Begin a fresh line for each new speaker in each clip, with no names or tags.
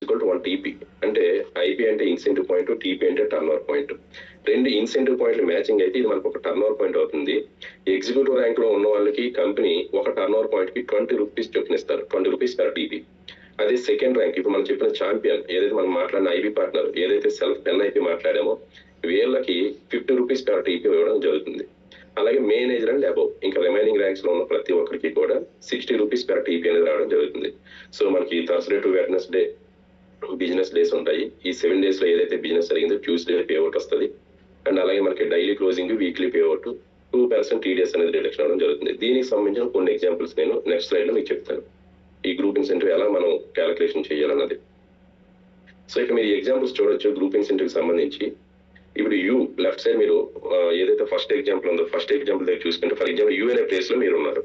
Equal to 1 TP. అంటే IP అంటే incentive point, TP అంటే టర్న్ ఓవర్ పాయింట్. రెండు ఇన్సెంటివ్ పాయింట్లు మ్యాచింగ్ అయితే ఇది మనకు ఒక టర్న్ ఓవర్ పాయింట్ అవుతుంది. ఎగ్జిక్యూటివ్ ర్యాంక్ లో ఉన్న వాళ్ళకి కంపెనీ ఒక టర్న్ ఓవర్ పాయింట్ కి 20 రూపీస్ చొప్పున ఇస్తారు, 20 రూపీస్ పర్ టీపీ. అదే సెకండ్ ర్యాంక్ ఇప్పుడు మనం చెప్పిన ఛాంపియన్ ఏదైతే మనం మాట్లాడిన ఐబీ పార్ట్నర్ ఏదైతే సెల్ఫ్ 10 ఐపీ మాట్లాడామో వీళ్ళకి 50 రూపీస్ పర్ టీపీ ఇవ్వడం జరుగుతుంది. అలాగే మేనేజర్ అండ్ అబౌవ్ ఇంకా రిమైనింగ్ ర్యాంక్స్ లో ఉన్న ప్రతి ఒక్కరికి కూడా 60 రూపీస్ పర్ టీపీ అనేది రావడం జరుగుతుంది. సో మనకి Thursday to Wednesday business days ఉంటాయి. ఈ 7 డేస్ లో ఏదైతే బిజినెస్ జరిగిందో ట్యూస్డే పే అవుట్ వస్తుంది. అండ్ అలాగే మనకి daily closing, weekly pay out 2% TDS అనేది రిడక్షన్ అవడం జరుగుతుంది. దీనికి సంబంధించిన కొన్ని ఎగ్జాంపుల్స్ నేను నెక్స్ట్ స్లైడ్ లో మీకు చెప్తాను. ఈ గ్రూప్ ఇన్సెంటివ్ ఎలా మనం క్యాలిక్యులేషన్ చేయాలన్నది. సో ఇక మీరు ఎగ్జాంపుల్స్ చూడొచ్చు గ్రూప్ ఇన్సెంటివ్ సంబంధించి. ఇప్పుడు యూ లెఫ్ట్ సైడ్ మీరు ఏదైతే ఫస్ట్ ఎగ్జాంపుల్ ఉందో ఫస్ట్ ఎగ్జాంపుల్ దగ్గర చూసుకుంటే ఫర్ ఎగ్జాంపుల్ యూ అనే ప్లేస్ లో మీరు ఉన్నారు.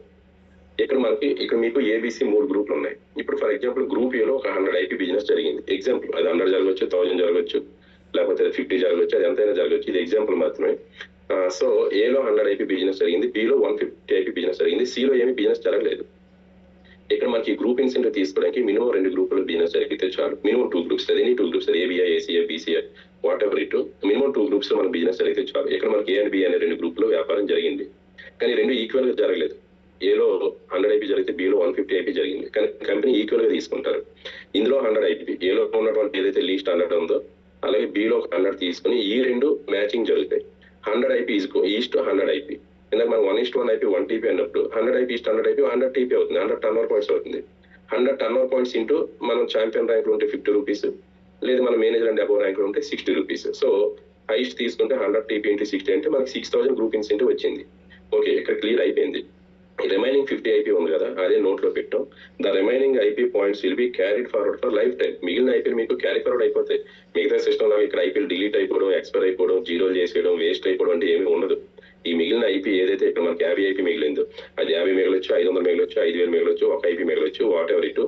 ఇక్కడ మీకు ఏబీసీ 3 గ్రూపులు ఉన్నాయి. ఇప్పుడు ఫర్ ఎగ్జాంపుల్ గ్రూప్ ఏలో ఒక 100 ఐపీ బిజినెస్ జరిగింది. ఎగ్జాంపుల్ అది 100 జరగవచ్చు, 1000 జరగవచ్చు, లేకపోతే 50 జరగవచ్చు, అది ఎంతైనా జరగవచ్చు. ఇది ఎగ్జాంపుల్ మాత్రమే. సో ఏలో 100 ఐపీ బిజినెస్ జరిగింది, బిలో 150 ఐపీ బిజినెస్ జరిగింది, సిలో ఏమి బిజినెస్ జరగలేదు. ఇక్కడ మనకి గ్రూప్ ఇన్సెంటివ్ తీసుకోవడానికి మినిమం 2 గ్రూపులు బిజినెస్ జరిగితే చాలు. మినిమం 2 గ్రూప్స్, అదే 2 groups, ఏబిఐ, ACI, BCI, what ever it, minimum 2 groups లో మన బిజినెస్ జరిగితే చాలు. ఇక్కడ మనకి ఏ అండ్ బి అనే 2 గ్రూపులు వ్యాపారం జరిగింది, కానీ 2 ఈక్వల్ గా జరగలేదు. ఏలో 100 ఐపీ జరిగితే బిలో 150 ఐపీ జరిగింది, కానీ కంపెనీ ఈక్వల్ గా తీసుకుంటారు. ఇందులో 100 ఐపీ ఏలో ఉన్నటువంటి ఏదైతే లీస్ట్ 100 ఉందో అలాగే బిలో 100 తీసుకుని ఈ 2 మ్యాచింగ్ జరుగుతాయి. 100 ఐపీ ఈస్ట్ 100 ఐపీ. ఇందాక మనం 1:1 ఐపీ 1 టీపీ అన్నప్పుడు 100 ఐపీ ఈస్ట్ 100 ఐపీ 100 టీపీ అవుతుంది, 100 టర్న్ ఓవర్ పాయింట్స్ అవుతుంది. 100 టర్న్ ఓవర్ పాయింట్స్ ఇంటూ మనం ఛాంపియన్ ర్యాంక్ లో ఉంటే 50 రూపీస్, లేదు మన మేనేజర్ అండ్ అబౌవ్ ర్యాంక్ లో ఉంటే 60 రూపీస్. సో హైస్ట్ తీసుకుంటే 100 టీపీ ఇంటూ 60 అంటే మనకి 6000 గ్రూప్ ఇన్సెంటివ్ వచ్చింది. ఓకే, ఇక్కడ క్లియర్ అయిపోయింది. రిమైనింగ్ 50 ఐపీ ఉంది కదా, అదే నోట్ లో పెట్టాం. The remaining IP points will be carried forward for life time. మిగిలిన ఐపీలు మీకు క్యారీ ఫార్వర్డ్ అయిపోతాయి. మిగతా సిస్టమ్ లో ఇక్కడ ఐపీలు డిలీట్ అయిపోవడం, ఎక్స్పైర్ అయిపోవడం, జీరోలు చేసేయడం, వేస్ట్ అయిపోవడం అంటే ఏమీ ఉండదు. ఈ మిగిలిన ఐపీ ఏదైతే ఇక్కడ మనకి 50 ఐపీ మిగిలిందో అది 50 మిగలొచ్చు, 500 మిగలొచ్చు, 5000 మిగలొచ్చు, 1 ఐపీ మిగలొచ్చు, వాట్ ఎవర్ ఇటు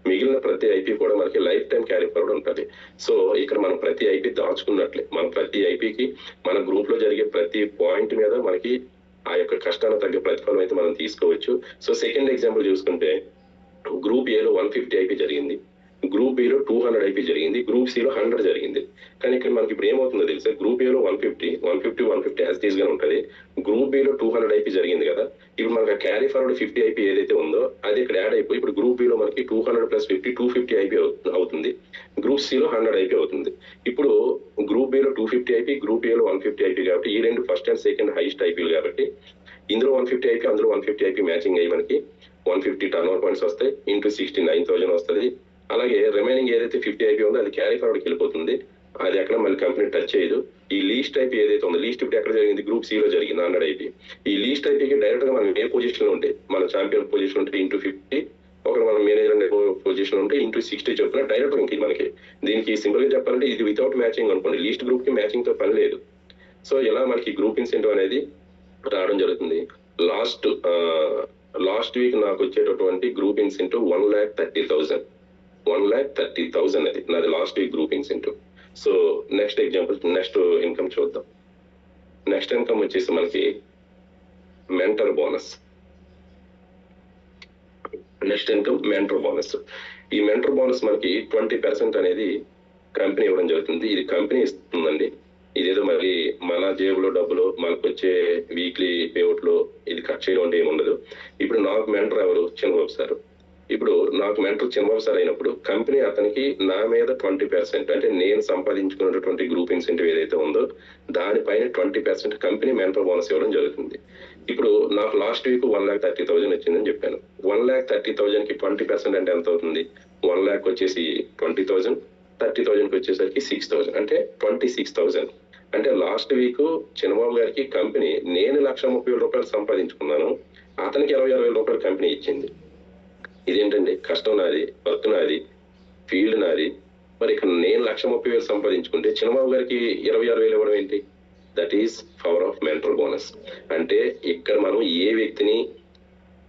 మిగిలిన ప్రతి ఐపీ కూడా మనకి లైఫ్ టైం క్యారీ ఫార్వర్డ్ ఉంటుంది. సో ఇక్కడ మనం ప్రతి ఐపీ దాచుకున్నట్లే మనం ప్రతి ఐపీకి మన గ్రూప్ లో జరిగే ప్రతి పాయింట్ మీద మనకి ఆ యొక్క కష్టానికి తగ్గ ప్రతిఫలం అయితే మనం తీసుకోవచ్చు. సో సెకండ్ ఎగ్జాంపుల్ చూసుకుంటే గ్రూప్ ఏలో 150 ఐపీ జరిగింది, గ్రూప్ బిలో 200 ఐపీ జరిగింది, గ్రూప్ సిలో 100 జరిగింది. కానీ ఇక్కడ మనకి ఇప్పుడు ఏమవుతుందో తెలుసా, గ్రూప్ ఏలో 150 యాజ్ టీజ్ గా ఉంటుంది, గ్రూప్ బిలో 200 ఐపీ జరిగింది కదా. ఇప్పుడు మనకి క్యారీ ఫార్వర్డ్ 50 ఐపీ ఏదైతే ఉందో అది ఇక్కడ యాడ్ అయిపోయి ఇప్పుడు గ్రూప్ బిలో మనకి 200 + 50 250 ఐపీ అవుతుంది, గ్రూప్ సిలో 100 ఐపీ అవుతుంది. ఇప్పుడు గ్రూప్ బిలో 250 ఐపీ, గ్రూప్ ఏలో 150 ఐపీ కాబట్టి ఈ 2 ఫస్ట్ అండ్ సెకండ్ హైయెస్ట్ ఐపీలు కాబట్టి ఇందులో 150 ఐపీ అందులో 150 ఐపీ మ్యాచింగ్ అయ్యి మనకి 150 టర్న్ ఓవర్ పాయింట్స్ వస్తాయి, ఇంటూ 69,000 వస్తుంది. అలాగే రిమైనింగ్ ఏదైతే 50 ఐపీ ఉందో అది క్యారీ ఫార్వర్డ్కి వెళ్ళిపోతుంది, అది ఎక్కడ మళ్ళీ కంపెనీ టచ్ చేయదు. ఈ లీస్ట్ ఐపీ ఏదైతే ఉందో లీస్ట్ ఇప్పుడు ఎక్కడ జరిగింది, గ్రూప్ సిలో జరిగింది 100 ఐపీ. ఈ లీస్ట్ ఐపీకి డైరెక్ట్ గా మనం ఏ పొజిషన్ లో ఉంటే మన ఛాంపియన్ పొజిషన్ ఉంటే ఇంటూ 50, ఒకరు మన మేనేజర్ పొజిషన్ ఉంటే ఇంటూ 60 చెప్పిన డైరెక్ట్ ఇంక మనకి దీనికి సింపుల్ గా చెప్పాలంటే ఇది వితౌట్ మ్యాచింగ్ అనుకోండి, లీస్ట్ గ్రూప్ కి మ్యాచింగ్ తో పని లేదు. సో ఇలా మనకి గ్రూప్ ఇన్సెంటివ్ అనేది రావడం జరుగుతుంది. లాస్ట్ వీక్ నాకు వచ్చేటటువంటి గ్రూప్ ఇన్సెంటివ్ 1,30,000 1,30,000 అది నాది last week group incentive. So next example, next income చూద్దాం. నెక్స్ట్ ఇన్కమ్ వచ్చేసి మనకి mentor bonus. Next income mentor bonus. ఈ మెంటర్ బోనస్ మనకి 20% అనేది కంపెనీ ఇవ్వడం జరుగుతుంది. ఇది కంపెనీ ఇస్తుందండి, ఇదేదో మరి మన జేబులో డబ్బులు మనకు వచ్చే వీక్లీ పేఅవుట్ లో ఇది ఖర్చు చేయడం అంటే ఏమి ఉండదు. ఇప్పుడు నాకు మెంటర్ ఎవరు, చిన్నబాబు సార్. ఇప్పుడు నాకు మెంటర్ చిన్నబాబు సార్ అయినప్పుడు కంపెనీ అతనికి నా మీద 20% అంటే నేను సంపాదించుకున్నటువంటి గ్రూప్ ఇన్సెంటివ్ ఏదైతే ఉందో దానిపైన 20% కంపెనీ మెంటర్ బోనస్ ఇవ్వడం జరుగుతుంది. ఇప్పుడు నాకు లాస్ట్ వీక్ 1,30,000 వచ్చిందని చెప్పాను. 1,30,000 కి 20% అంటే ఎంత అవుతుంది, 1 lakh వచ్చేసి 20,000, 30,000 కి వచ్చేసరికి 6,000 అంటే 26,000. అంటే లాస్ట్ వీక్ చిన్నబాబు గారికి కంపెనీ నేను 1,30,000 రూపాయలు సంపాదించుకున్నాను, అతనికి 26,000 రూపాయలు కంపెనీ ఇచ్చింది. ఇదేంటండి, కష్టం నాది, వర్క్ నాది, ఫీల్డ్ నాది. మరి ఇక్కడ నేను 1,30,000 సంపాదించుకుంటే చిన్నబాబు గారికి 26,000 ఇవ్వడం ఏంటి? That is power of mentor bonus. అంటే ఇక్కడ మనం ఏ వ్యక్తిని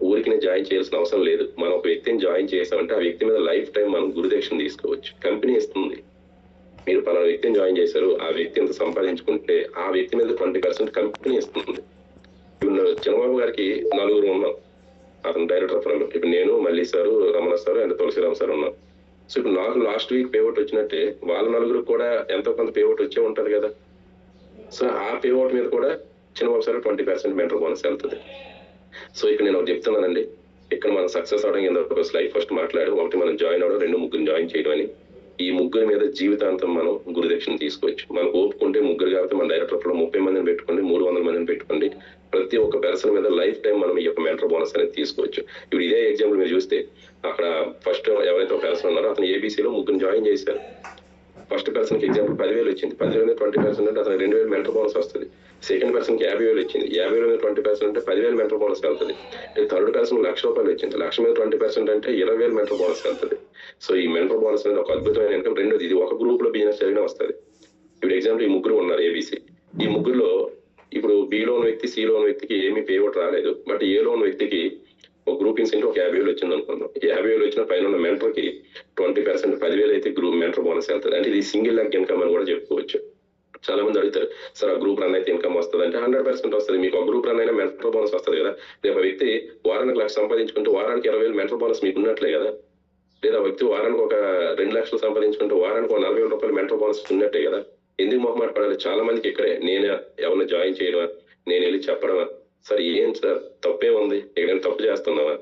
ఊరికి జాయిన్ చేయాల్సిన అవసరం లేదు. మనం ఒక వ్యక్తిని జాయిన్ చేసామంటే ఆ వ్యక్తి మీద లైఫ్ టైం మనం గురుదక్షిణ తీసుకోవచ్చు, కంపెనీ ఇస్తుంది. మీరు పలానా వ్యక్తిని జాయిన్ చేశారు, ఆ వ్యక్తి ఎంత సంపాదించుకుంటే ఆ వ్యక్తి మీద 20% కంపెనీ ఇస్తుంది. ఇప్పుడు చంద్రబాబు గారికి 4 ఉన్నాం, అతను డైరెక్టర్ ఆఫ్. ఇప్పుడు నేను, Malli sir, Ramana sir and Tulsiram sir ఉన్నాం. సో ఇప్పుడు నాకు లాస్ట్ వీక్ పేఅవుట్ వచ్చినట్టే వాళ్ళ నలుగురు కూడా ఎంతో కొంత పేఅవుట్ వచ్చే ఉంటది కదా. సో ఆ పేఅవుట్ మీద కూడా చిన్న ఒకసారి 20% మెంటర్ బోనస్ వెళ్తుంది. సో ఇక్కడ నేను ఒకటి చెప్తున్నానండి, ఇక్కడ మనం సక్సెస్ అవడం కింద స్లైడ్ ఫస్ట్ మాట్లాడు, ఒకటి మనం జాయిన్ అవడం, 2 ముగ్గురు జాయిన్ చేయడం అని. ఈ ముగ్గురు మీద జీవితాంతం మనం గురుదక్షిణ తీసుకోవచ్చు. మనకు ఓపుకుంటే ముగ్గురు కాబట్టి మన డైరెక్టర్ లో 30 మందిని పెట్టుకోండి, 300 మందిని పెట్టుకోండి, ప్రతి ఒక్క పర్సన్ మీద లైఫ్ టైం మనం ఈ యొక్క మెంటర్ బోనస్ అనేది తీసుకోవచ్చు. ఇప్పుడు ఇదే ఎగ్జాంపుల్ మీరు చూస్తే అక్కడ ఫస్ట్ ఎవరైతే ఒక పర్సన్ ఉన్నారో అతను ఏబీసీలో ముగ్గురు జాయిన్ చేశారు. ఫస్ట్ పర్సన్ కి ఎగ్జాంపుల్ 10,000 వచ్చింది, 10,000 మీద 20% అంటే అతను 2,000 మెంటర్ బోనస్ వస్తుంది. సెకండ్ పర్సన్ కి 50,000 వచ్చింది, 50,000 మీద 20% అంటే 10,000 మెంటర్ బోనస్ వెళ్తుంది. థర్డ్ పర్సన్ ₹1,00,000 వచ్చింది, 1,00,000 మీద 20% అంటే 20,000 మెంటర్ బోనస్ వెళ్తుంది. సో ఈ మెంటర్ బోనస్ అనేది ఒక అద్భుతమైన ఇన్కమ్. రెండోది, ఇది ఒక గ్రూప్ లో బిజినెస్ జరిగినా వస్తుంది. ఇప్పుడు ఎగ్జాంపుల్ ఈ ముగ్గురు ఉన్నారు ఏబీసీ, ఈ ముగ్గురులో ఇప్పుడు బి లోన్ వ్యక్తి, సి లోన్ వ్యక్తికి ఏమీ పేఅవుట్ రాలేదు, బట్ ఏ లోన్ వ్యక్తికి ఒక గ్రూప్ ఇన్సెంటివ్ ఒక 50,000 వచ్చింది అనుకుందాం. 50,000 వచ్చిన పైన ఉన్న మెంటర్ కి 20% 10,000 అయితే గ్రూప్ మెంటర్ బోనస్ వెళ్తుంది. అంటే ఇది సింగిల్ లాక్ ఇన్కమ్ అని కూడా చెప్పుకోవచ్చు. చాలా మంది అడుగుతారు, సార్ ఆ గ్రూప్ రన్ అయితే ఇన్కమ్ వస్తుంది అంటే 100% వస్తుంది. మీకు ఒక గ్రూప్ రన్ అయినా మెంటర్ బోనస్ వస్తుంది కదా. రేపు వ్యక్తి వారానికి 1,00,000 సంపాదించుకుంటే వారానికి 20,000 మెంటర్ బోనస్ మీకు ఉన్నట్లే కదా. లేదా వ్యక్తి వారానికి ఒక 2,00,000 సంపాదించుకుంటే వారానికి ఒక 40,000 రూపాయలు మెంటర్ బోనస్ ఉన్నట్టే కదా. ఎందుకు మొహమాట పడాలి? చాలా మందికి ఇక్కడే నేను ఎవరిని జాయిన్ చేయడమా, నేను వెళ్ళి చెప్పడమా, సార్ ఏం సార్ తప్పే ఉంది, ఎక్కడైనా తప్పు చేస్తున్నావా?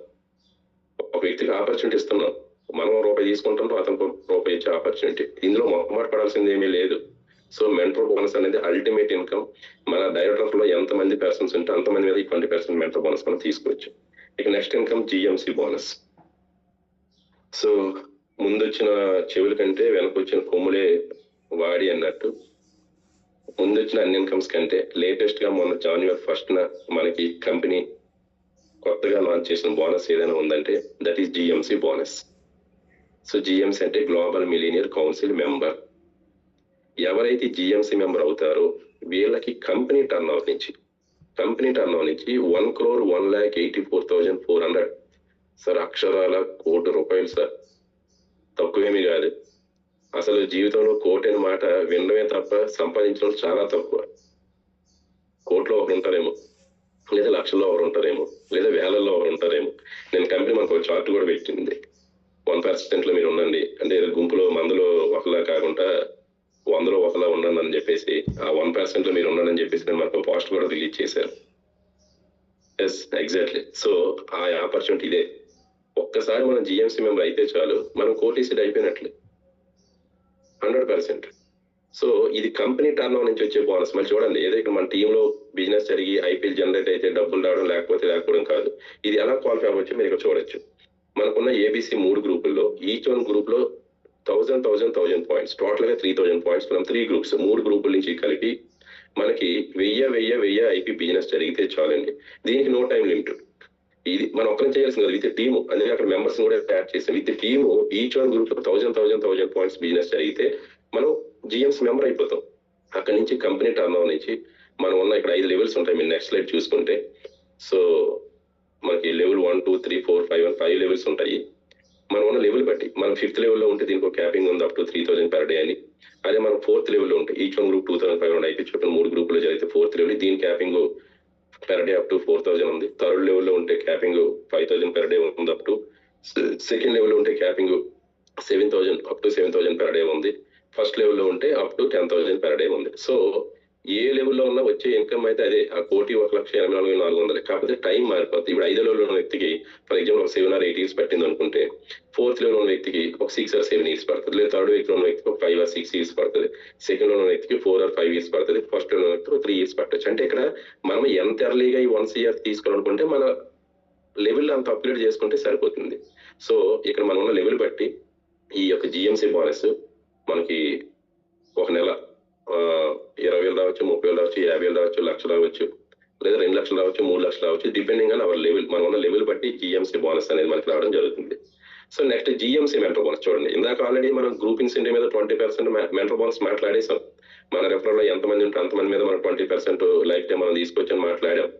ఒక వ్యక్తికి ఆపర్చునిటీ ఇస్తున్నాం, మనం రూపాయి తీసుకుంటాం, అతనికి రూపాయి ఇచ్చే ఆపర్చునిటీ, ఇందులో మొహమాట పడాల్సింది ఏమీ లేదు. సో మెంటర్ బోనస్ అనేది అల్టిమేట్ ఇన్కమ్. మన డైరెక్టర్ లో ఎంత మంది పర్సన్స్ ఉంటే అంతమంది మీద 20% మెంటర్ బోనస్ మనం తీసుకోవచ్చు. ఇక next income GMC bonus. So ముందు వచ్చిన చెవుల కంటే వెనక వచ్చిన కొమ్ములే వాడి అన్నట్టు, ముందు వచ్చిన అన్ని ఇన్కమ్స్ కంటే లేటెస్ట్ గా మొన్న January 1st మనకి కంపెనీ కొత్తగా లాంచ్ చేసిన బోనస్ ఏదైనా ఉందంటే that is GMC bonus. So GMC అంటే గ్లోబల్ మిలీనియర్ కౌన్సిల్ మెంబర్. ఎవరైతే జిఎంసి మెంబర్ అవుతారో వీళ్ళకి కంపెనీ టర్న్ ఓవర్ నుంచి 1,01,84,400 సార్, అక్షరాల ₹1,00,00,000 సార్, తక్కువేమీ కాదు. అసలు జీవితంలో కోటి అనే మాట వినడమే తప్ప సంపాదించడం చాలా తక్కువ. కోట్లో ఒకరు ఉంటారేమో, లేదా లక్షల్లో ఒకరు ఉంటారేమో, లేదా వేలల్లో ఒకరు ఉంటారేమో. నేను కంపెనీ మనకు ఒక చార్ట్ కూడా పెట్టింది, 1% లో మీరు ఉండండి అంటే గుంపులో మందులో ఒకలా కాకుండా 100లో ఒకలా ఉండండి అని చెప్పేసి, ఆ 1% లో మీరు ఉండండి అని చెప్పేసి నేను మనకు పోస్ట్ కూడా రిలీజ్ చేశాను. Yes exactly. సో ఆ ఆపర్చునిటీ ఇదే. ఒక్కసారి మనం జిఎంసి మెంబర్ అయితే చాలు, మనం కోటీసీడ్ అయిపోయినట్లే 100%. సో ఇది కంపెనీ టర్న్ ఓవర్ నుంచి వచ్చే బోనస్. మరి చూడండి, ఏదో ఇక్కడ మన టీంలో బిజినెస్ జరిగి ఐపీఎల్ జనరేట్ అయితే డబ్బులు రావడం లేకపోవడం కాదు. ఇది ఎలా క్వాలిఫై అవ్వచ్చు మీరు ఇక్కడ చూడొచ్చు. మనకున్న ఏబీసీ 3 గ్రూపుల్లో ఈచ్ వన్ గ్రూప్ లో 1,000 పాయింట్స్, టోటల్ గా 3,000 పాయింట్స్ మనం 3 గ్రూప్స్ 3 గ్రూపుల నుంచి కలిపి మనకి 1000 ఐపీ బిజినెస్ జరిగితే చాలండి. దీనికి నో టైం లిమిట్. ఇది మనం ఒక్కరిని చేయాల్సింది కదా, విత్ టీము. అందుకే అక్కడ మెంబర్స్ కూడా యాడ్ చేసాం. With team each one group లో 1,000 పాయింట్స్ బిజినెస్ జరిగితే మనం జిఎంసి మెంబర్ అయిపోతాం. అక్కడి నుంచి కంపెనీ టర్న్ ఓవర్ నుంచి మనం ఉన్న ఇక్కడ 5 లెవెల్స్ ఉంటాయి. మీరు నెక్స్ట్ స్లైడ్ చూసుకుంటే, సో మనకి లెవెల్ 1, 2, 3, 4, 5 అని 5 లెవెల్స్ ఉంటాయి. మనం ఉన్న లెవెల్ బట్టి మనం 5th లెవెల్లో ఉంటే దీనికి ఒక క్యాపింగ్ ఉంది అప్ టు 3,000 per day అని. అదే మనం 4th లెవెల్లో ఉంటే ఈచ్ వన్ గ్రూప్ 2,500 ఐపీ చొప్పున 3 గ్రూపులు జరిగితే 4th లెవెల్ దీని capping per day up to 4,000 ఉంది. థర్డ్ లెవెల్లో ఉంటే క్యాపింగ్ 5,000 per day ఉంది అప్ టు. సెకండ్ లెవెల్లో ఉంటే capping 7,000 up to 7,000 per day ఉంది. ఫస్ట్ లెవెల్లో ఉంటే అప్ టు 10,000 per day ఉంది. సో ఏ లెవెల్లో ఉన్నా వచ్చే ఇన్కమ్ అయితే అదే, ఆ 1,84,400. కాకపోతే టైం మారిపోతుంది. ఇప్పుడు 5వ లెవెల్లో ఉన్న వ్యక్తికి ఫర్ ఎగ్జాంపుల్ ఒక 7 or 8 years పట్టింది అనుకుంటే, 4th లెవెల్లో ఉన్న వ్యక్తికి ఒక 6 or 7 years పడుతుంది. లేదా థర్డ్ వ్యక్తిలో ఉన్న వ్యక్తికి ఒక 5 or 6 years పడుతుంది. సెకండ్ లో ఉన్న వ్యక్తికి 4 or 5 years పడుతుంది. ఫస్ట్ లో ఉన్న వ్యక్తికి 3 years పట్టచ్చు. అంటే ఇక్కడ మనం ఎంత ఎర్లీగా ఈ 1 CR తీసుకోవాలనుకుంటే మన లెవెల్ అంత అప్గ్రేడ్ చేసుకుంటే సరిపోతుంది. సో ఇక్కడ మనం ఉన్న లెవెల్ బట్టి ఈ యొక్క జిఎంసి బోనస్ మనకి ఒక నెల 20,000 రావచ్చు, 30,000 రావచ్చు, 50,000 రావచ్చు, 1,00,000 రావచ్చు, లేదా 2 లక్షలు రావచ్చు, 3 లక్షలు రావచ్చు, డిపెండింగ్ ఆన్ అవర్ లెవెల్. మనం ఉన్న లెవెల్ బట్టి జిఎంసి బోనస్ అనేది మనకి రావడం జరుగుతుంది. So next GMC mentor bonus చూడండి. ఇందాక ఆల్రెడీ మనం గ్రూప్ ఇన్సెంటివ్ మీద 20% మెంటర్ బోనస్ మాట్లాడేసాం. మన రెఫరల్ లో ఎంతమంది ఉంటే అంతమంది మీద మనం 20% లైఫ్ టైం మనం తీసుకొచ్చని మాట్లాడాం.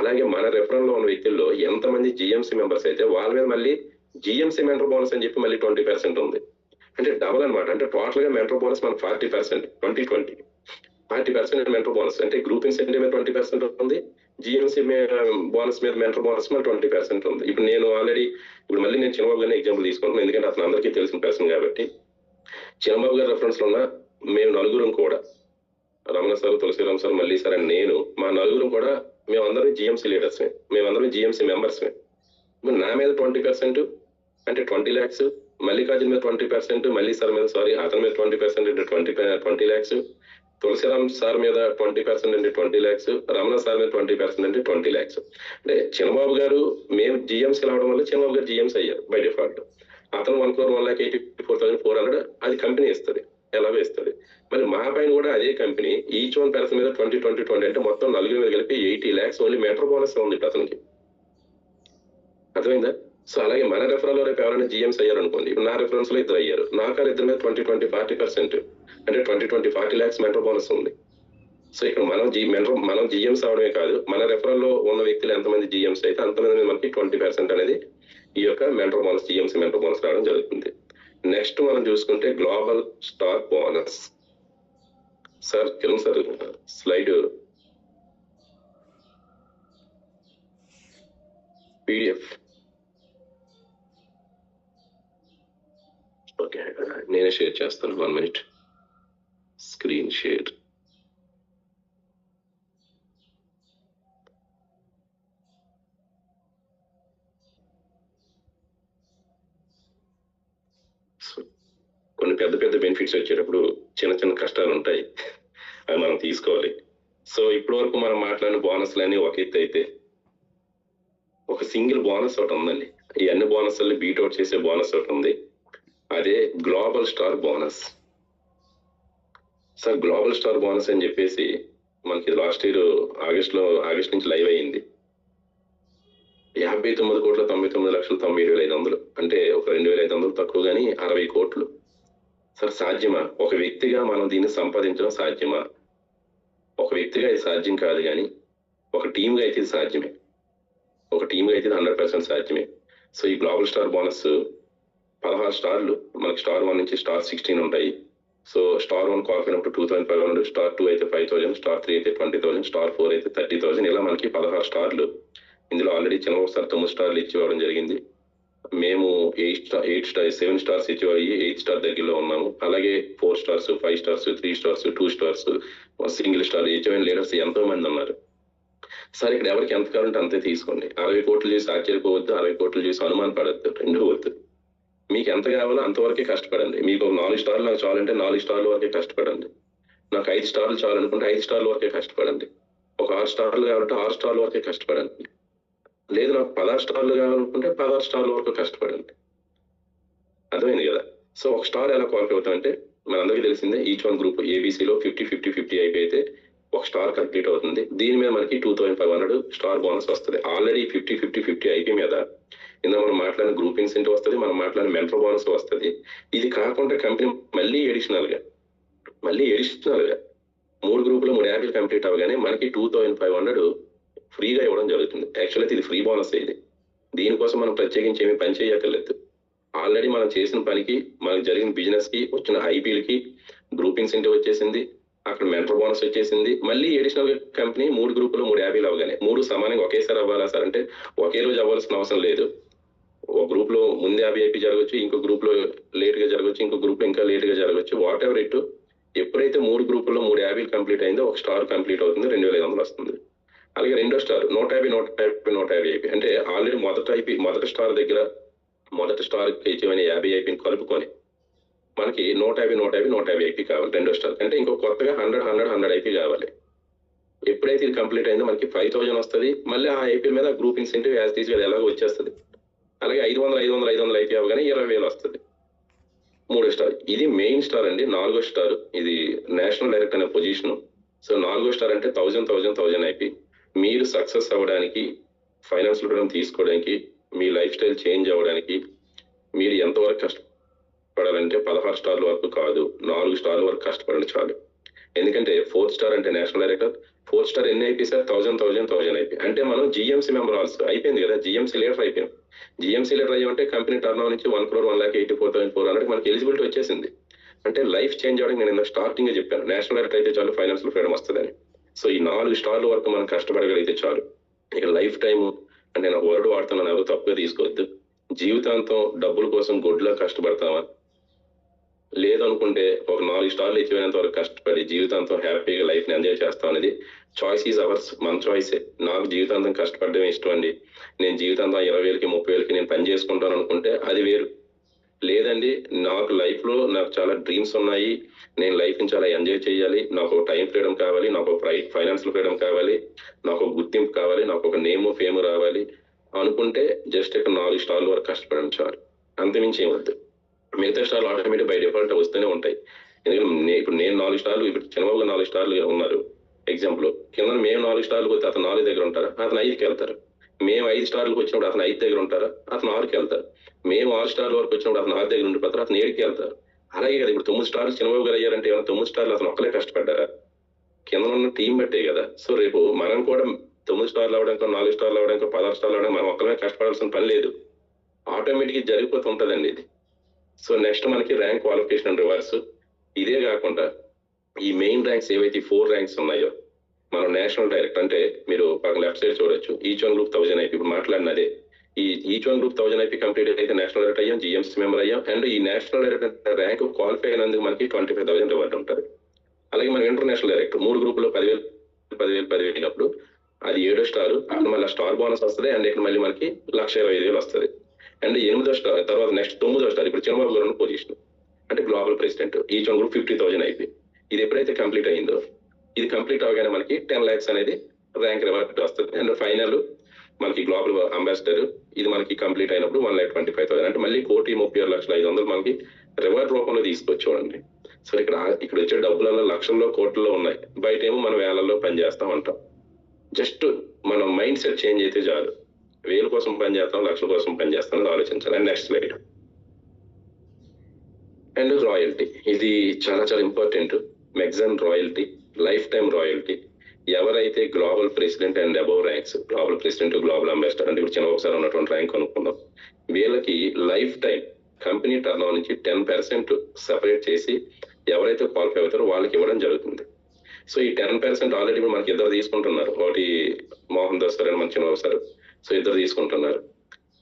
అలాగే మన రెఫరల్ లో ఉన్న వ్యక్తుల్లో ఎంతమంది జిఎంసి మెంబర్స్ అయితే వాళ్ళ మీద మళ్ళీ జిఎంసి మెంటర్ బోనస్ అని చెప్పి మళ్ళీ 20% ఉంది. అంటే డబుల్ అనమాట. అంటే టోటల్ గా మెంటర్ బోనస్ మన 40%, 2020 40% మెంటర్ బోనస్. అంటే గ్రూప్ ఇన్సెంటివ్ మీద 20% ఉంది, జిఎంసీ బోనస్ మీద మెంటర్ బోనస్ మీద 20% ఉంది. ఇప్పుడు నేను ఆల్రెడీ ఇప్పుడు మళ్ళీ నేను చిన్నబాబు గారిని ఎగ్జాంపుల్ తీసుకుంటున్నాను, ఎందుకంటే అతను అందరికీ తెలిసిన పర్సన్ కాబట్టి. చిన్నబాబు గారి రెఫరెన్స్ లో ఉన్న మేము నలుగురం కూడా, రమణ సార్, తులసిరామ్ సార్, మళ్ళీ సార్ అండ్ నేను, మా నలుగురం కూడా మేమందరం జిఎంసీ లీడర్స్, మేమందరం జిఎంసీ మెంబర్స్. నా మీద 20% అంటే 20 lakhs, మల్లికార్జున మీద 20%, మళ్ళీ సార్ మీద అతని మీద 20% అంటే 20 lakhs, తులసిరామ్ సార్ మీద 20% అంటే 20 lakhs, రమణ సార్ మీద 20% అంటే 20 lakhs. అంటే చిన్నబాబు గారు మేము జిఎంసీ రావడం వల్ల చిన్నబాబు గారు జిఎంసీ అయ్యారు బై డిఫాల్ట్. అతను 1,01,84,400 అది కంపెనీ ఇస్తుంది, ఎలాగో ఇస్తుంది. మరి మా పైన కూడా అదే కంపెనీ ఈచ్ వన్ పర్సన్ మీద 20 అంటే మొత్తం నలుగురు మీద కలిపి 80 lakhs ఓన్లీ మెంటర్ బోనస్ ఉంది అతనికి. అర్థమైందా? సో అలాగే మన రెఫరల్ లో రేపు ఎవరైనా జిఎంస్ అయ్యారు అనుకోండి, నా రెఫరెన్స్ లో ఇద్దరు అయ్యారు, నాకు ఇద్దరు మీద 20-40% అంటే 20-40 lakhs మెంటర్ బోనస్ ఉంది. సో ఇక్కడ మనం జిఎంస్ అవడమే కాదు, మన రెఫరల్ లో ఉన్న వ్యక్తులు ఎంతమంది జిఎంస్ అయితే అంతమంది మీద మనకి 20% అనేది ఈ యొక్క mentor bonus, GMC mentor bonus రావడం జరుగుతుంది. నెక్స్ట్ మనం చూసుకుంటే global star bonus. Sir Kiran sir slide PDF. Okay, నేనే షేర్ చేస్తాను, 1 minute. Screen share. కొన్ని పెద్ద పెద్ద బెనిఫిట్స్ వచ్చేటప్పుడు చిన్న చిన్న కష్టాలు ఉంటాయి, అవి మనం తీసుకోవాలి. సో ఇప్పటి వరకు మనం మాట్లాడిన బోనస్లు అన్ని ఒక ఎత్తు అయితే, ఒక సింగిల్ బోనస్ ఒకటి ఉందండి. ఈ అన్ని బోనస్ని బీట్అవుట్ చేసే బోనస్ ఒకటి ఉంది, అదే global star bonus. Sir global star bonus అని చెప్పేసి మనకి లాస్ట్ ఇయర్ ఆగస్ట్ నుంచి లైవ్ అయ్యింది. 59,99,97,500, అంటే ఒక 2,500 తక్కువ కానీ 60 కోట్లు. సార్ సాధ్యమా? ఒక వ్యక్తిగా మనం దీన్ని సంపాదించడం సాధ్యమా? ఒక వ్యక్తిగా ఇది సాధ్యం కాదు, కానీ ఒక టీమ్గా అయితే ఇది సాధ్యమే. ఒక టీమ్గా అయితే 100% సాధ్యమే. సో ఈ గ్లోబల్ స్టార్ బోనస్ 16 స్టార్లు మనకి స్టార్ 1 నుంచి స్టార్ 16 ఉంటాయి. సో స్టార్ 1 క్వాలిఫై అయినప్పుడు 2,500, స్టార్ 2 అయితే 5,000, స్టార్ 3 అయితే 20,000, స్టార్ 4 అయితే 30,000, ఇలా మనకి 16 స్టార్లు. ఇందులో ఆల్రెడీ చిన్నబాబు సార్ 9 స్టార్లు ఇచ్చివ్వడం జరిగింది. మేము 7 స్టార్స్ ఇచ్చేవాళ్ళు 8 స్టార్ దగ్గరలో ఉన్నాము. అలాగే 4 stars, 5 stars, 3 stars, 2 stars, single star ఇచ్చేవాళ్ళ లీడర్స్ ఎంతో మంది ఉన్నారు. సార్ ఇక్కడ ఎవరికి ఎంత కావాలంటే అంతే తీసుకోండి. 60 కోట్లు చేసి ఆశ్చర్యపోవద్దు, 60 కోట్లు చేసి అనుమాన పడద్దు, రెండు వద్దు. మీకు ఎంత కావాలో అంతవరకే కష్టపడండి. మీకు 4 స్టార్లు నాకు చాలంటే 4 స్టార్ల వరకే కష్టపడండి. నాకు 5 స్టార్లు చాలనుకుంటే 5 స్టార్ల వరకే కష్టపడండి. ఒక 6 స్టార్లు కావాలంటే 6 స్టార్ల వరకే కష్టపడండి. లేదు నాకు 16 స్టార్లు కావాలనుకుంటే 16 స్టార్ల వరకు కష్టపడండి. అర్థమైంది కదా? సో ఒక స్టార్ ఎలా క్వాలిఫై అవుతామంటే మనందరికీ తెలిసిందే, ఈచ్ వన్ గ్రూప్ ఏబీసీలో 50-50-50 అయిపోతే ఒక స్టార్ కంప్లీట్ అవుతుంది. దీని మీద మనకి 2,500 స్టార్ బోనస్ వస్తుంది. ఆల్రెడీ 50-50-50 ఐపీ మీద ఇందులో మనం మాట్లాడిన గ్రూప్ ఇన్సెంటివ్ వస్తుంది, మనం మాట్లాడిన మెంటర్ బోనస్ వస్తుంది. ఇది కాకుండా కంపెనీ మళ్ళీ ఎడిషనల్ గా 3 గ్రూపులు 3 యాప్లు కంప్లీట్ అవ్వగానే మనకి 2,500 ఫ్రీగా ఇవ్వడం జరుగుతుంది. యాక్చువల్లీ ఇది ఫ్రీ బోనస్. ఇది దీనికోసం మనం ప్రత్యేకించి ఏమి పని చేయక్కర్లేదు. ఆల్రెడీ మనం చేసిన పనికి, మనకు జరిగిన బిజినెస్ కి వచ్చిన ఐపీలకి గ్రూప్ ఇన్సెంటివ్ వచ్చేసింది, అక్కడ మెంటర్ బోనస్ వచ్చేసింది. మళ్ళీ అడిషనల్ కంపెనీ 3 గ్రూపులు 3 యాభీలు అవగానే 3 సమానంగా ఒకేసారి అవ్వాలా సార్ అంటే ఒకే రోజు అవ్వాల్సిన అవసరం లేదు. ఒక గ్రూప్ లో ముందు 50 ఐపీ జరగవచ్చు, ఇంకో గ్రూప్ లో లేట్ గా జరగవచ్చు, ఇంకో గ్రూప్ లో ఇంకా లేట్ గా జరగవచ్చు. వాట్ ఎవర్ ఇట్, ఎప్పుడైతే 3 గ్రూపుల్లో 3 యాభీలు కంప్లీట్ అయిందో ఒక స్టార్ కంప్లీట్ అవుతుంది, 2,500 వస్తుంది. అలాగే రెండో స్టార్ 150 ఐపీ అంటే ఆల్రెడీ మొదటి స్టార్ దగ్గర మొదటి స్టార్ ఇచ్చేవని 50 ఐపీని కలుపుకొని మనకి 150 ఐపీ కావాలి. రెండో స్టార్ అంటే ఇంకో కొత్తగా 100 ఐపీ కావాలి. ఎప్పుడైతే ఇది కంప్లీట్ అయిందో మనకి 5,000 వస్తుంది. మళ్ళీ ఆ ఐపీ మీద గ్రూప్ ఇన్సెంటివ్ యాజ్ తీసుకు ఎలాగో వచ్చేస్తుంది. అలాగే 500 ఐపీ అవగానే 20,000 వస్తుంది. మూడో స్టార్ ఇది మెయిన్ స్టార్ అండి. 4వ స్టార్ ఇది నేషనల్ డైరెక్టర్ అనే పొజిషన్. సో 4వ స్టార్ అంటే 1,000 ఐపీ. మీరు సక్సెస్ అవ్వడానికి, ఫైనాన్షియల్ ఫ్రీడమ్ తీసుకోవడానికి, మీ లైఫ్ స్టైల్ చేంజ్ అవ్వడానికి మీరు ఎంతవరకు కష్టపడాలంటే 16 స్టార్ల వరకు కాదు, 4 స్టార్ల వరకు కష్టపడండి చాలు. ఎందుకంటే 4th స్టార్ అంటే నేషనల్ డైరెక్టర్, 4th స్టార్ ఎన్ని ఐపీ సార్ 1,000 ఐపీ అంటే మనం జిఎంసీ మెంబర్ ఆల్సో అయిపోయింది కదా, జిఎంసీ లీడర్ అయిపోయాం. జిఎంసీ లీడర్ అయ్యామంటే కంపెనీ టర్న్ ఓవర్ నుంచి 1,01,84,400 మనకి ఎలిజిబిలిటీ వచ్చేసింది. అంటే లైఫ్ చేంజ్ అవ్వడానికి నేను స్టార్టింగ్ చెప్పాను, నేషనల్ డైరెక్టర్ అయితే చాలు ఫైనాన్షియల్ ఫ్రీడమ్ వస్తుందని. సో ఈ 4 స్టార్ల వరకు మనం కష్టపడగలిగితే చాలు. ఇక లైఫ్ టైమ్ అంటే నేను వర్డ్ వాడుతున్నాను, ఎవరు తప్పుగా తీసుకోవద్దు. జీవితాంతం డబ్బుల కోసం గొడ్లా కష్టపడతామా, లేదనుకుంటే ఒక 4 స్టార్లు ఇచ్చిపోయినంత వరకు కష్టపడి జీవితాంతం హ్యాపీగా లైఫ్ ని ఎంజాయ్ చేస్తాం అనేది చాయిస్ ఈజ్ అవర్స్, మన చాయిసే. నాకు జీవితాంతం కష్టపడమే ఇష్టం అండి, నేను జీవితాంతం 20,000కి 30,000కి నేను పని చేసుకుంటాను అనుకుంటే అది వేరు. లేదండి, నాకు లైఫ్ లో నాకు చాలా డ్రీమ్స్ ఉన్నాయి, నేను లైఫ్ ని చాలా ఎంజాయ్ చేయాలి, నాకు ఒక టైం ఫ్రీడమ్ కావాలి, నాకు ఒక ఫైనాన్షియల్ ఫ్రీడమ్ కావాలి, నాకు ఒక గుర్తింపు కావాలి, నాకు ఒక నేమ్ ఫేమ్ రావాలి అనుకుంటే జస్ట్ ఇక్కడ 4 స్టార్ల వరకు కష్టపడడం చాలు, అంతమించి ఏమొద్దు. మిగతా స్టార్లు ఆటోమేటిక్ బై డిఫాల్ట్ వస్తూనే ఉంటాయి. ఎందుకంటే ఇప్పుడు నేను 4 స్టార్లు, ఇప్పుడు చంద్రబాబు 4 స్టార్లు ఉన్నారు ఎగ్జాంపుల్, కింద మేము 4 స్టార్లకు వస్తే అతను 4 దగ్గర ఉంటారా, అతను 5కి వెళ్తారు. మేము 5 స్టార్లకు వచ్చినప్పుడు అతను 5 దగ్గర ఉంటారా, అతను 6కి వెళ్తారు. మేము 6 స్టార్ల వరకు వచ్చినప్పుడు అతను 6 దగ్గర ఉండిపోతారు, అతను 7కి వెళ్తారు. అలాగే కదా ఇప్పుడు 9 స్టార్లు చంద్రబాబు గారు అయ్యారంటే ఏమైనా 9 స్టార్లు అతను ఒక్కలే కష్టపడ్డారా, కింద ఉన్న టీం బట్టే కదా. సో రేపు మనం కూడా 9 స్టార్లు అవడానికి 4 స్టార్లు అవడానికి 16 స్టార్లు అవడానికి మనం ఒక్కలే కష్టపడాల్సిన పని లేదు, ఆటోమేటిక్ జరిగిపోతూ ఉంటుందండి ఇది. సో నెక్స్ట్ మనకి ర్యాంక్ క్వాలిఫికేషన్ అండ్ రివర్స్. ఇదే కాకుండా ఈ మెయిన్ ర్యాంక్స్ ఏవైతే 4 ర్యాంక్స్ ఉన్నాయో, మనం నేషనల్ డైరెక్ట్ అంటే మీరు పక్కన లెఫ్ట్ సైడ్ చూడొచ్చు, ఈచ్ వన్ గ్రూప్ 1000 ఐపీ, ఇప్పుడు మాట్లాడినదే each one group 1000 IP complete అయితే నేషనల్ డైరెక్ట్ అయ్యాం, జిఎంసీ మెంబర్ అయ్యాం. అండ్ ఈ నేషనల్ డైరెక్ట్ ర్యాంక్ క్వాలిఫై అయినందుకు మనకి 25,000 రివార్డ్ ఉంటుంది. అలాగే మన ఇంటర్నేషనల్ డైరెక్ట్ 3 గ్రూపుల్లో 10,000 అయినప్పుడు అది 7వ స్టార్, అక్కడ మళ్ళీ స్టార్ బోనస్ వస్తుంది. అండ్ ఇక్కడ మళ్ళీ మనకి 1,25,000 వస్తుంది. అండ్ 8వ స్టార్ తర్వాత నెక్స్ట్ 9వ స్టార్ ఇప్పుడు చంద్రబాబు గారు ఉన్న పొజిషన్ అంటే global president, each one group 50,000 IP. ఇది ఎప్పుడైతే కంప్లీట్ అయిందో, ఇది కంప్లీట్ అవగానే మనకి 10 lakhs అనేది ర్యాంక్ రివార్డ్ వస్తుంది. అండ్ ఫైనల్ మనకి గ్లోబల్ అంబాసిడర్, ఇది మనకి కంప్లీట్ అయినప్పుడు 1,25,000, అంటే మళ్ళీ 1,36,500,000 మనకి రివార్డ్ రూపంలో తీసుకొచ్చేవాడండి. సో ఇక్కడ వచ్చే డబ్బులలో లక్షల్లో కోట్లలో ఉన్నాయి, బయట ఏమో మనం వేలల్లో పని చేస్తాం అంటాం. జస్ట్ మనం మైండ్ సెట్ చేంజ్ అయితే చాలు, 1000 కోసం పని చేస్తాం, లక్షల కోసం పని చేస్తాం అని ఆలోచించాలి. And next slide. And royalty, ఇది చాలా చాలా ఇంపార్టెంట్. మెగ్జాన్ రాయల్టీ, లైఫ్ టైం రాయల్టీ. ఎవరైతే global president and above ranks, global president, global ambassador అంటే ఇప్పుడు ఒకసారి ఉన్నటువంటి ర్యాంక్ అనుకుందాం, వీళ్ళకి lifetime company turn over నుంచి 10% సెపరేట్ చేసి ఎవరైతే క్వాలిఫై అవుతారో వాళ్ళకి ఇవ్వడం జరుగుతుంది. సో ఈ 10% ఆల్రెడీ మనకి ఇద్దరు తీసుకుంటున్నారు, ఒకటి మోహన్ దాస్ సార్ అండ్ మన చంద్రబాబు సార్. సో ఇద్దరు తీసుకుంటున్నారు.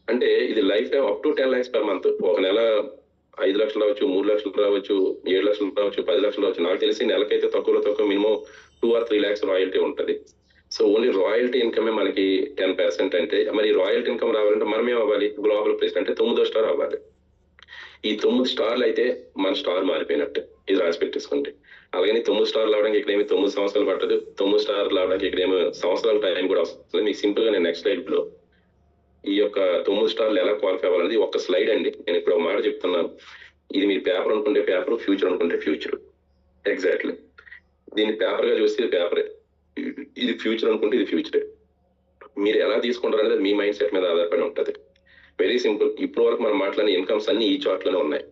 అంటే ఇది life time up to 10 lakhs per month. ఒక నెల 5 లక్షలు రావచ్చు, 3 లక్షలు రావచ్చు, 7 లక్షలు రావచ్చు, 10 లక్షలు రావచ్చు. నాకు తెలిసి నెలకైతే తక్కువ మినిమం 2 or 3 lakhs రాయల్టీ ఉంటుంది. సో ఓన్లీ రాయల్టీ ఇన్కమే మనకి 10% అంటే, మరి రాయల్టీ ఇన్కమ్ రావాలంటే మనం ఏం అవ్వాలి, గ్లోబల్ ప్రెసిడెంట్ అంటే 9వ స్టార్ అవ్వాలి. ఈ 9 స్టార్లు అయితే మన స్టార్ మారిపోయినట్టే, ఇది రాసి పెట్టేసుకోండి. అలాగే 9 స్టార్లు అవడానికి ఇక్కడేమి 9 సంవత్సరాలు పట్టదు, 9 స్టార్లు అవడానికి ఇక్కడేమో సంవత్సరాల టైం కూడా వస్తుంది. మీకు సింపుల్ గా నేను నెక్స్ట్ స్లైడ్ లో ఈ యొక్క 9 స్టార్లు ఎలా క్వాలిఫై అవ్వాలనేది ఒక స్లైడ్ అండి. నేను ఇప్పుడు ఒక మాట చెప్తున్నాను, ఇది మీరు పేపర్ అనుకుంటే పేపర్, ఫ్యూచర్ అనుకుంటే ఫ్యూచర్. ఎగ్జాక్ట్లీ దీన్ని పేపర్ గా చూస్తే పేపరే, ఇది ఫ్యూచర్ అనుకుంటే ఇది ఫ్యూచరే. మీరు ఎలా తీసుకుంటారు అనేది మీ మైండ్ సెట్ మీద ఆధారపడి ఉంటుంది. Very simple. ఇప్పటి వరకు మనం మాట్లాడిన ఇన్కమ్స్ అన్ని ఈ చార్ట్ లోనే ఉన్నాయి.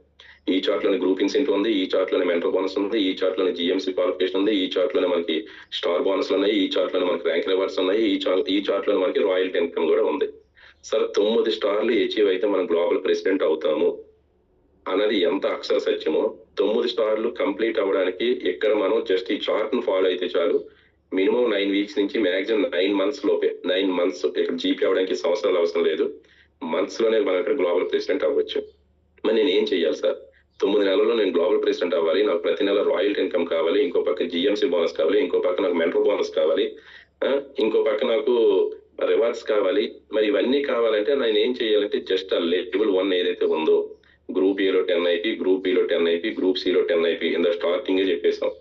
ఈ చార్ట్ లోనే గ్రూప్ ఇన్సెంటివ్ ఉంది, ఈ చార్ట్ లోనే మెంటర్ బోనస్ ఉంది, ఈ చార్ట్ లోనే జిఎంసీ క్వాలిఫికేషన్ ఉంది, ఈ చార్ట్ లోనే మనకి స్టార్ బోనస్ ఉన్నాయి, ఈ చార్ట్ లోనే మనకి ర్యాంక్ రివార్డ్స్ ఉన్నాయి, ఈ చార్ట్ లోనే మనకి రాయల్టీ ఇన్కమ్ కూడా ఉంది. సార్ 9 స్టార్లు అచీవ్ అయితే మనం గ్లోబల్ ప్రెసిడెంట్ అవుతాము అన్నది ఎంత అక్షర సత్యమో, 9 స్టార్లు కంప్లీట్ అవ్వడానికి ఇక్కడ మనం జస్ట్ ఈ చార్ట్ ను ఫాలో అయితే చాలు. మినిమం 9 weeks నుంచి మాక్సిమం 9 months లోపే, 9 months ఇక్కడ జీపీ అవడానికి సంవత్సరాలు అవసరం లేదు, మంత్స్ లోనే మనం ఇక్కడ గ్లోబల్ ప్రెసిడెంట్ అవ్వచ్చు. మరి నేను ఏం చెయ్యాలి సార్, 9 నెలల్లో నేను గ్లోబల్ ప్రెసిడెంట్ అవ్వాలి, నాకు ప్రతి నెల రాయల్టీ ఇన్కమ్ కావాలి, ఇంకో పక్క జిఎంసీ బోనస్ కావాలి, ఇంకో పక్క నాకు మెంటర్ బోనస్ కావాలి, ఇంకో పక్క నాకు రివార్డ్స్ కావాలి. మరి ఇవన్నీ కావాలంటే నేను ఏం చేయాలంటే జస్ట్ ఆ లెవెల్ 1 ఏదైతే ఉందో, గ్రూప్ ఏలో 10 ఐపీ, గ్రూప్ బిలో 10 ఐపీ, గ్రూప్ సిలో 10 ఐపీ ఇంత స్టార్టింగ్ చెప్పేసాం.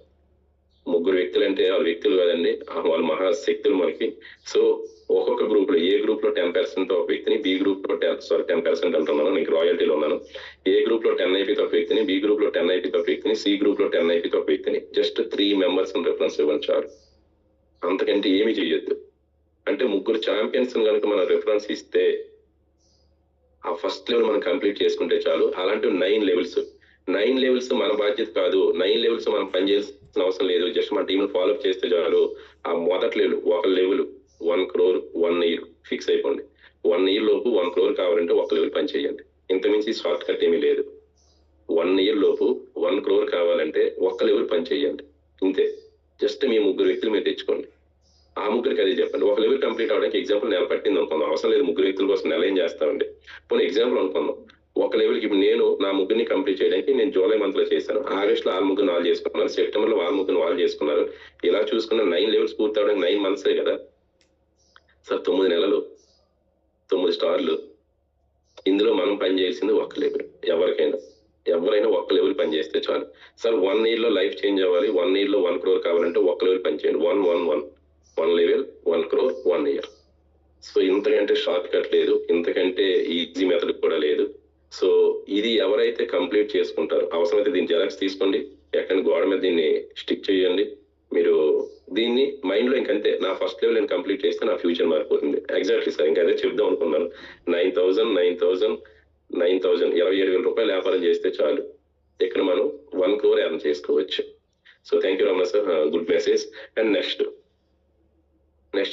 3 వ్యక్తులు అంటే వాళ్ళు వ్యక్తులు కాదండి, వాళ్ళు మహాశక్తులు మనకి. సో ఒక్కొక్క గ్రూప్ లో, ఏ గ్రూప్ లో 10% ఒక వ్యక్తిని, బి గ్రూప్ లో 10% అంటున్నాను, నీకు రాయల్టీలో ఉన్నాను. ఏ గ్రూప్ లో 10 ఐపీతో ఒక వ్యక్తిని, బి గ్రూప్ లో 10 ఐపీతో ఒక వ్యక్తిని, సి గ్రూప్ లో 10 ఐపీతో ఒక వ్యక్తిని, జస్ట్ 3 members రిఫరెన్స్ ఇవ్వండి చాలు, అంతకంటే ఏమి చేయొద్దు. అంటే 3 ఛాంపియన్స్ కనుక మనం రిఫరెన్స్ ఇస్తే ఆ ఫస్ట్ లెవెల్ మనం కంప్లీట్ చేసుకుంటే చాలు. అలాంటి 9 లెవెల్స్ మన బాధ్యత కాదు, 9 లెవెల్స్ మనం పనిచేయాల్సిన అవసరం లేదు, జస్ట్ మన టీం ఫాలోఅప్ చేస్తే చాలు. ఆ మొదటి లెవెల్, ఒక లెవెల్ 1 crore 1 year ఫిక్స్ అయిపోండి. 1 year లోపు 1 crore కావాలంటే ఒక లెవెల్ పని చేయండి, ఇంతమించి షార్ట్ కట్ ఏమీ లేదు. 1 year లోపు 1 crore కావాలంటే ఒక్క లెవెల్ పని చేయండి, ఇంతే. జస్ట్ మీ ముగ్గురు వ్యక్తులు మీరు తెచ్చుకోండి. ఆ ముగ్గురికి అది చెప్పండి. ఒక లెవెల్ కంప్లీట్ అవడానికి ఎగ్జాంపుల్ నెల పట్టింది అనుకుందాం. అవసరం లేదు ముగ్గురు వ్యక్తుల కోసం నెల ఏం చేస్తామండి. పోనీ ఎగ్జాంపుల్ అనుకుందాం. ఒక లెవెల్కి నేను నా ముగ్గురిని కంప్లీట్ చేయడానికి నేను జూలై మంత్ లో చేశాను. ఆగస్ట్ లో 6 ముగ్గురు వాళ్ళు చేసుకున్నారు. సెప్టెంబర్ లో 6 ముగ్గురు వాళ్ళు చేసుకున్నారు. ఇలా చూసుకున్న 9 లెవెల్స్ పూర్తి అవడానికి 9 మంత్సే కదా సార్. 9 నెలలు, 9 స్టార్లు. ఇందులో మనం పని చేయాల్సింది ఒక్క లెవెల్. ఎవరైనా ఒక్క లెవెల్ పని చేస్తే చాలు సార్. 1 year లో లైఫ్ చేంజ్ అవ్వాలి, 1 year లో 1 crore కావాలంటే ఒక్క లెవెల్ పని చేయండి. 1 లెవెల్ 1 crore 1 year. సో ఇంతకంటే షార్ట్ కట్ లేదు, ఇంతకంటే ఈజీ మెథడ్ కూడా లేదు. సో ఇది ఎవరైతే కంప్లీట్ చేసుకుంటారో అవసరమైతే దీన్ని జెరాక్స్ తీసుకోండి, ఎక్కడ గోడ మీద దీన్ని స్టిక్ చేయండి. మీరు దీన్ని మైండ్ లో ఇంకంతే, నా ఫస్ట్ లెవెల్ నేను కంప్లీట్ చేస్తే నా ఫ్యూచర్ మారిపోతుంది. ఎగ్జాక్ట్లీ సార్, ఇంకా అదే చెప్దాం అనుకున్నాను. 9,000 27,000 రూపాయలు వ్యాపారం చేస్తే చాలు, ఇక్కడ మనం 1 crore ఎర్న్ చేసుకోవచ్చు. So thank you Ramana sir, good message. And next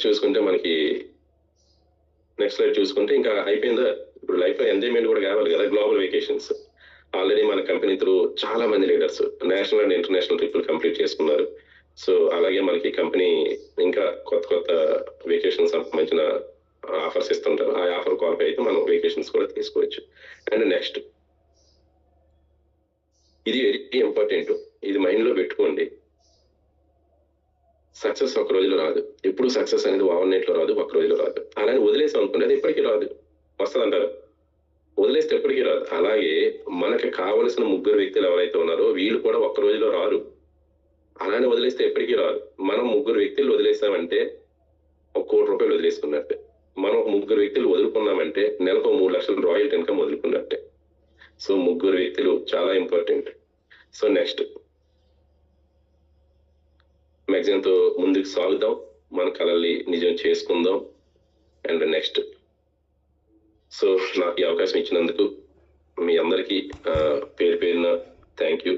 చూసుకుంటే మనకి నెక్స్ట్ స్లైడ్ చూసుకుంటే ఇంకా అయిపోయిందా? ఇప్పుడు లైఫ్ లో ఎంజాయ్మెంట్ కూడా కావాలి కదా. గ్లోబల్ వెకేషన్స్ ఆల్రెడీ మన కంపెనీ త్రూ చాలా మంది లీడర్స్ నేషనల్ అండ్ ఇంటర్నేషనల్ ట్రిప్పులు కంప్లీట్ చేసుకున్నారు. సో అలాగే మనకి కంపెనీ ఇంకా కొత్త వెకేషన్స్ సంబంధించిన ఆఫర్స్ ఇస్తుంటారు. ఆ ఆఫర్ క్వాలిఫై అయితే మనం వెకేషన్స్ కూడా తీసుకోవచ్చు. అండ్ నెక్స్ట్ ఇది వెరీ ఇంపార్టెంట్, ఇది మైండ్ లో పెట్టుకోండి. సక్సెస్ ఒక రోజులో రాదు. ఎప్పుడు సక్సెస్ అనేది ఓవర్ లో రాదు, ఒక రోజులో రాదు. అలానే వదిలేసాం అనుకోండి, అది ఎప్పటికీ రాదు. వస్తుంది అంటారు, వదిలేస్తే ఎప్పటికీ రాదు. అలాగే మనకి కావలసిన ముగ్గురు వ్యక్తులు ఎవరైతే ఉన్నారో వీళ్ళు కూడా ఒక్క రోజులో రారు. అలానే వదిలేస్తే ఎప్పటికీ రాదు. మనం ముగ్గురు వ్యక్తులు వదిలేసామంటే 1 కోటి రూపాయలు వదిలేసుకున్నట్టే. మనం ఒక ముగ్గురు వ్యక్తులు వదులుకున్నామంటే నెలకు 3 లక్షల రాయల్టీ ఇన్కమ్ వదులుకున్నట్టే. సో ముగ్గురు వ్యక్తులు చాలా ఇంపార్టెంట్. సో నెక్స్ట్ మ్యాక్సిమంతో ముందుకు సాగుదాం, మన కళల్ని నిజం చేసుకుందాం. అండ్ నెక్స్ట్ సో నాకు ఈ అవకాశం ఇచ్చినందుకు మీ అందరికీ పేరున థ్యాంక్ యూ.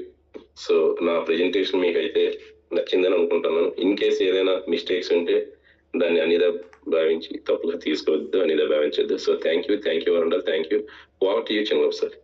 సో నా ప్రెజెంటేషన్ మీకైతే నచ్చిందని అనుకుంటున్నాను. ఇన్ కేస్ ఏదైనా మిస్టేక్స్ ఉంటే దాన్ని అనిదా భావించి తప్పుగా తీసుకోవద్దు, అనిదా భావించద్దు. సో థ్యాంక్ యూ వరండల్, thank you. Over to you Chandrababu sir.